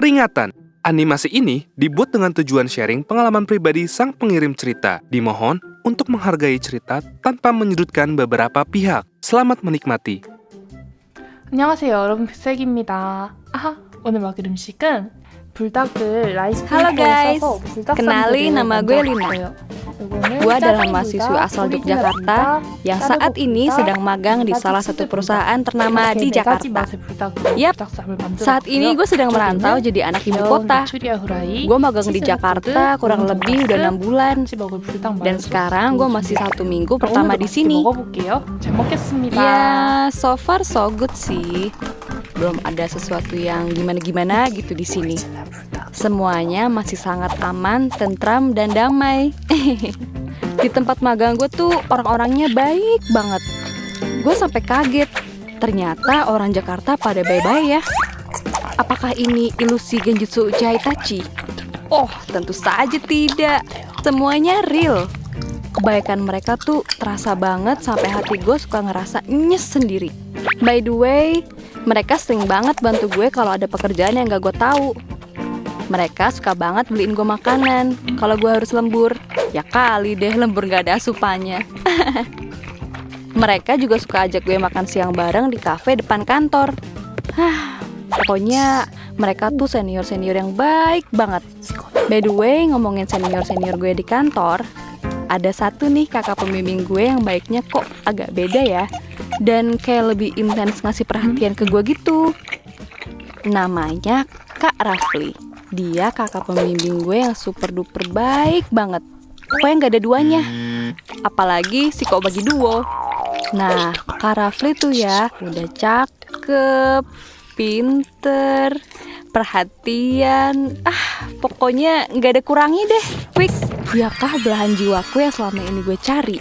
Peringatan, animasi ini dibuat dengan tujuan sharing pengalaman pribadi sang pengirim cerita. Dimohon untuk menghargai cerita tanpa menyudutkan beberapa pihak. Selamat menikmati. 안녕하세요, 여러분. 백색입니다. 아하, 오늘 먹을 음식은 불닭을 라이스 Halo guys, 페이퍼에 써서 불닭 kenalin 쌈들을 nama gue Lina. 만들었어요. 요거는 Gue adalah 짜장 mahasiswi 불닭, asal 오리지널 Yogyakarta 불닭, yang saat ini 까르보 sedang 불닭, magang di 가지 salah 치즈 satu 불닭. perusahaan ternama 이렇게 di 네 가지 Jakarta. 맛의 불닭으로 Yap, 불닭쌈을 만들었고요. saat ini gue sedang merantau 여기는 jadi anak ibu 귀여운 kota. 메추리알 후라이, Gue magang di 치즈 Jakarta 핫도그, kurang lebih udah 6 bulan. 같이 먹을 불닭 Dan 마요 sekarang gue masih 1 minggu 그럼 pertama 오늘도 di 맛있게 sini. 먹어볼게요. 잘 먹겠습니다. Ya, so far so good sih. Belum ada sesuatu yang gimana-gimana gitu di sini. Semuanya masih sangat aman, tentram, dan damai. Di tempat magang gue tuh orang-orangnya baik banget. Gue sampai kaget. Ternyata orang Jakarta pada baik-baik ya. Apakah ini ilusi Genjutsu Uchiha Itachi? Oh, tentu saja tidak. Semuanya real. Kebaikan mereka tuh terasa banget sampai hati gue suka ngerasa nyes sendiri. By the way, mereka sering banget bantu gue kalau ada pekerjaan yang gak gue tahu. Mereka suka banget beliin gue makanan kalau gue harus lembur. Ya kali deh lembur gak ada asupannya. Mereka juga suka ajak gue makan siang bareng di kafe depan kantor. Pokoknya mereka tuh senior-senior yang baik banget. By the way, ngomongin senior-senior gue di kantor, ada satu nih kakak pembimbing gue yang baiknya kok agak beda ya. Dan kayak lebih intens ngasih perhatian ke gue gitu. Namanya Kak Rafli. Dia kakak pembimbing gue yang super duper baik banget. Pokoknya gak ada duanya. Apalagi si kok bagi duo. Nah, Kak Rafli tuh ya udah cakep, pinter, perhatian. Pokoknya gak ada kurangnya deh. Fix. Diakah belahan jiwaku yang selama ini gue cari.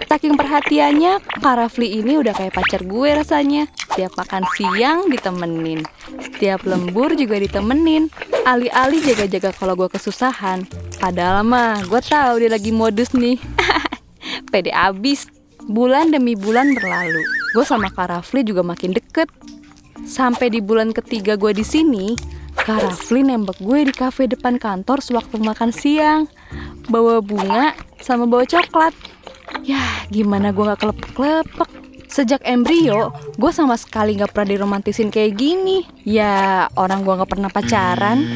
Saking perhatiannya, Kak Rafli ini udah kayak pacar gue rasanya. Setiap makan siang ditemenin, setiap lembur juga ditemenin. Alih-alih jaga-jaga kalau gue kesusahan. Padahal mah gue tahu dia lagi modus nih. Pede abis. Bulan demi bulan berlalu, gue sama Kak Rafli juga makin deket. Sampai di bulan ketiga gue di sini, Kak Rafli nembak gue di kafe depan kantor sewaktu makan siang. Bawa bunga sama bawa coklat. Yah, gimana gue gak kelepek-kelepek. Sejak embrio, gue sama sekali gak pernah diromantisin kayak gini. Ya, orang gue gak pernah pacaran.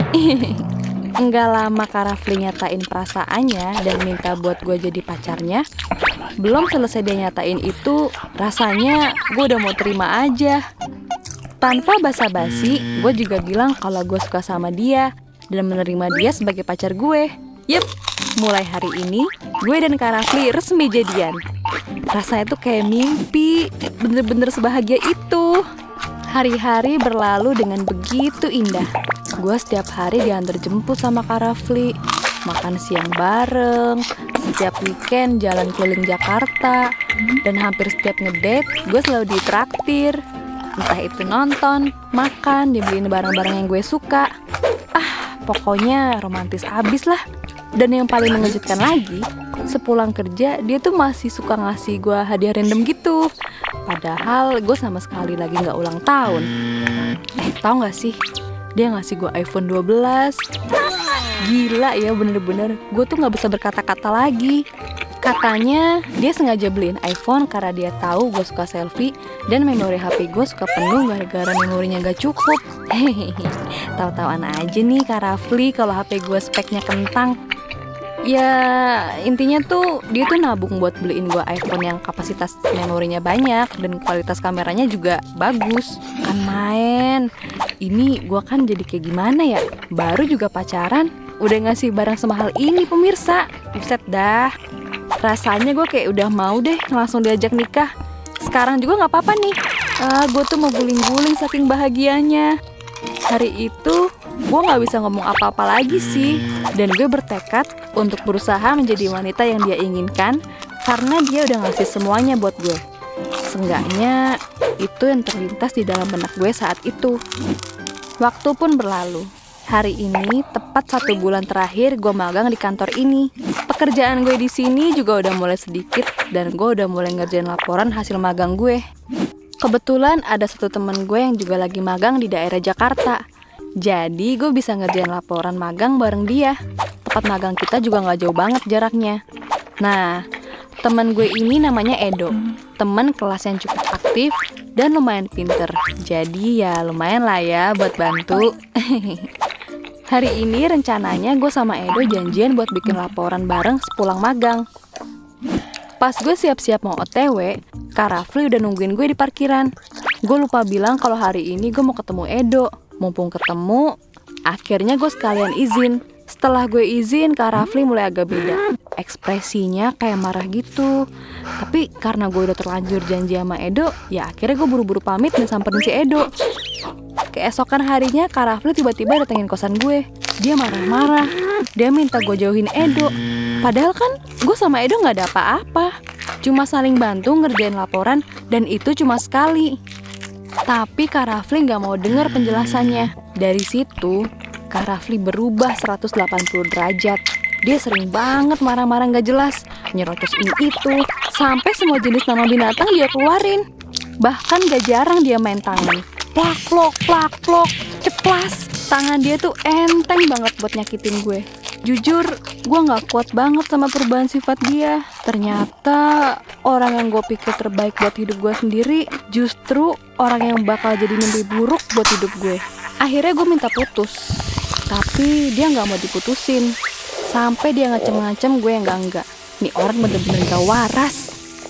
Enggak lama Kak Rafli nyatain perasaannya dan minta buat gue jadi pacarnya. Belum selesai dia nyatain itu, rasanya gue udah mau terima aja. Tanpa basa-basi, gue juga bilang kalau gue suka sama dia dan menerima dia sebagai pacar gue. Yep, mulai hari ini, gue dan Kak Rafli resmi jadian. Rasanya tuh kayak mimpi, bener-bener sebahagia itu. Hari-hari berlalu dengan begitu indah. Gue setiap hari diantar jemput sama Kak Rafli, makan siang bareng, setiap weekend jalan keliling Jakarta, dan hampir setiap ngedate gue selalu ditraktir. Entah itu nonton, makan, dibeliin barang-barang yang gue suka. Pokoknya romantis abis lah. Dan yang paling mengejutkan lagi, sepulang kerja dia tuh masih suka ngasih gue hadiah random gitu. Padahal gue sama sekali lagi gak ulang tahun. Tau gak sih, dia ngasih gue iPhone 12. Gila ya, bener-bener gue tuh gak bisa berkata-kata lagi. Katanya dia sengaja beliin iPhone karena dia tahu gue suka selfie dan memori HP gue suka penuh gara-gara memorinya gak cukup. Tahu-tahuan aja nih Kak Rafli kalau HP gue speknya kentang. Ya intinya tuh dia tuh nabung buat beliin gue iPhone yang kapasitas memorinya banyak dan kualitas kameranya juga bagus. Kan main. Ini gue kan jadi kayak gimana ya? Baru juga pacaran udah ngasih barang semahal ini pemirsa. Buset dah. Rasanya gue kayak udah mau deh langsung diajak nikah. Sekarang juga gak apa-apa nih. Gue tuh mau guling-guling saking bahagianya. Hari itu gue gak bisa ngomong apa-apa lagi sih. Dan gue bertekad untuk berusaha menjadi wanita yang dia inginkan karena dia udah ngasih semuanya buat gue. Seenggaknya itu yang terlintas di dalam benak gue saat itu. Waktu pun berlalu. Hari ini tepat 1 bulan terakhir gue magang di kantor ini. Pekerjaan gue di sini juga udah mulai sedikit dan gue udah mulai ngerjain laporan hasil magang gue. Kebetulan ada satu temen gue yang juga lagi magang di daerah Jakarta. Jadi gue bisa ngerjain laporan magang bareng dia. Tempat magang kita juga gak jauh banget jaraknya. Nah, teman gue ini namanya Edo. Teman kelas yang cukup aktif dan lumayan pinter. Jadi ya lumayan lah ya buat bantu. Hari ini rencananya gue sama Edo janjian buat bikin laporan bareng sepulang magang. Pas gue siap-siap mau OTW, Kak Rafli udah nungguin gue di parkiran. Gue lupa bilang kalau hari ini gue mau ketemu Edo. Mumpung ketemu, akhirnya gue sekalian izin. Setelah gue izin, Kak Rafli mulai agak beda. Ekspresinya kayak marah gitu. Tapi karena gue udah terlanjur janji sama Edo, ya akhirnya gue buru-buru pamit dan samperin si Edo. Keesokan harinya, Kak Rafli tiba-tiba datengin kosan gue. Dia marah-marah. Dia minta gue jauhin Edo. Padahal kan gue sama Edo gak ada apa-apa. Cuma saling bantu ngerjain laporan dan itu cuma sekali. Tapi Kak Rafli gak mau denger penjelasannya. Dari situ, Kak Rafli berubah 180 derajat. Dia sering banget marah-marah gak jelas, nyerocos ini itu, sampai semua jenis nama binatang dia keluarin. Bahkan gak jarang dia main tangan. Plak, plok, ceplas. Tangan dia tuh enteng banget buat nyakitin gue. Jujur, gue gak kuat banget sama perubahan sifat dia. Ternyata orang yang gue pikir terbaik buat hidup gue sendiri justru orang yang bakal jadi mimpi buruk buat hidup gue. Akhirnya gue minta putus, tapi dia gak mau diputusin. Sampai dia ngacem-ngacem gue yang enggak. Nih orang bener-bener gak waras.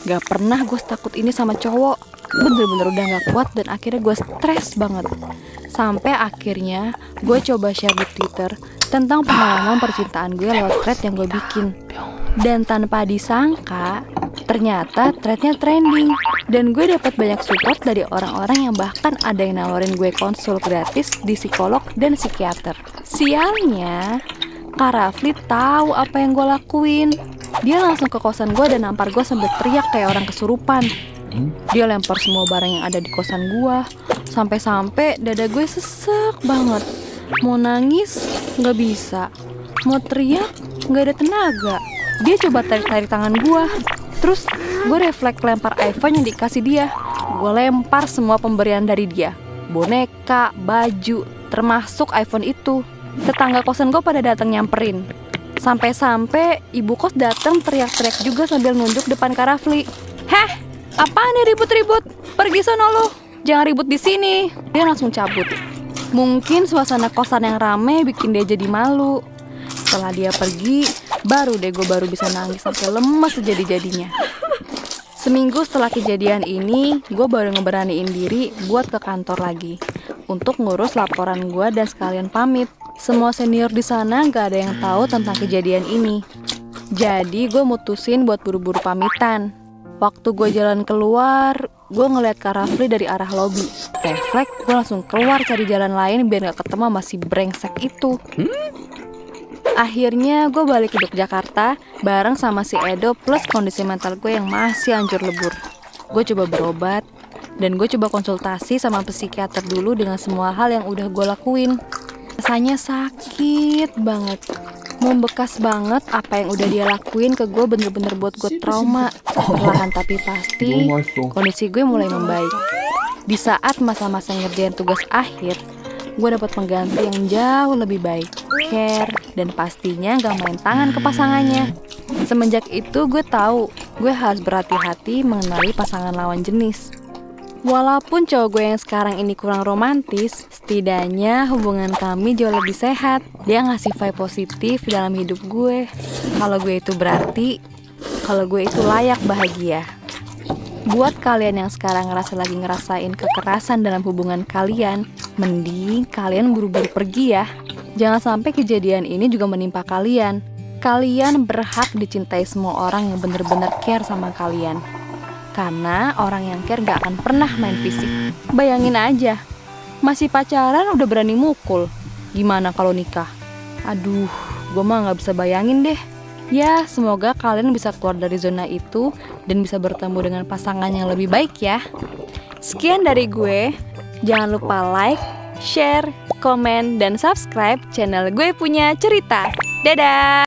Gak pernah gue takut ini sama cowok. Bener-bener udah gak kuat dan akhirnya gue stres banget. Sampai akhirnya gue coba share di Twitter tentang pengalaman percintaan gue lewat thread yang gue bikin. Dan tanpa disangka, ternyata threadnya trending. Dan gue dapat banyak support dari orang-orang yang bahkan ada yang nawarin gue konsul gratis di psikolog dan psikiater. Sialnya, Kak Rafli tahu apa yang gue lakuin. Dia langsung ke kosan gue dan nampar gue sambil teriak kayak orang kesurupan. Dia lempar semua barang yang ada di kosan gue. Sampai-sampai dada gue sesek banget. Mau nangis, gak bisa. Mau teriak, gak ada tenaga. Dia coba tarik-tarik tangan gue. Terus gue refleks lempar iPhone yang dikasih dia. Gue lempar semua pemberian dari dia. Boneka, baju, termasuk iPhone itu. Tetangga kosan gue pada datang nyamperin. Sampai-sampai ibu kos datang teriak-teriak juga sambil nunjuk depan Kak Rafli. Heh, apaan nih ribut-ribut? Pergi sono lo. Jangan ribut di sini. Dia langsung cabut. Mungkin suasana kosan yang rame bikin dia jadi malu. Setelah dia pergi, baru deh gue baru bisa nangis sampai lemas sejadi-jadinya. Seminggu setelah kejadian ini, gue baru ngeberaniin diri buat ke kantor lagi untuk ngurus laporan gue dan sekalian pamit. Semua senior di sana gak ada yang tahu tentang kejadian ini. Jadi gue mutusin buat buru-buru pamitan. Waktu gue jalan keluar, gue ngeliat Kak Rafli dari arah lobi. Refleks, gue langsung keluar cari jalan lain biar gak ketemu sama si brengsek itu. Akhirnya gue balik ke Yogyakarta bareng sama si Edo plus kondisi mental gue yang masih hancur lebur. Gue coba berobat dan gue coba konsultasi sama psikiater dulu dengan semua hal yang udah gue lakuin. Rasanya sakit banget. Membekas banget apa yang udah dia lakuin ke gue, bener-bener buat gue trauma. Perlahan tapi pasti kondisi gue mulai membaik. Di saat masa-masa ngerjain tugas akhir, gue dapat pengganti yang jauh lebih baik, care, dan pastinya gak main tangan ke pasangannya. Semenjak itu gue tahu gue harus berhati-hati mengenali pasangan lawan jenis. Walaupun cowok gue yang sekarang ini kurang romantis, setidaknya hubungan kami jauh lebih sehat. Dia ngasih vibe positif dalam hidup gue. Kalau gue itu berarti, kalau gue itu layak bahagia. Buat kalian yang sekarang lagi ngerasain kekerasan dalam hubungan kalian, mending kalian buru-buru pergi ya. Jangan sampai kejadian ini juga menimpa kalian. Kalian berhak dicintai semua orang yang bener-bener care sama kalian. Karena orang yang care gak akan pernah main fisik. Bayangin aja, masih pacaran udah berani mukul. Gimana kalau nikah? Aduh, gue mah gak bisa bayangin deh. Ya, semoga kalian bisa keluar dari zona itu dan bisa bertemu dengan pasangan yang lebih baik ya. Sekian dari gue. Jangan lupa like, share, komen, dan subscribe channel Gue Punya Cerita. Dadah!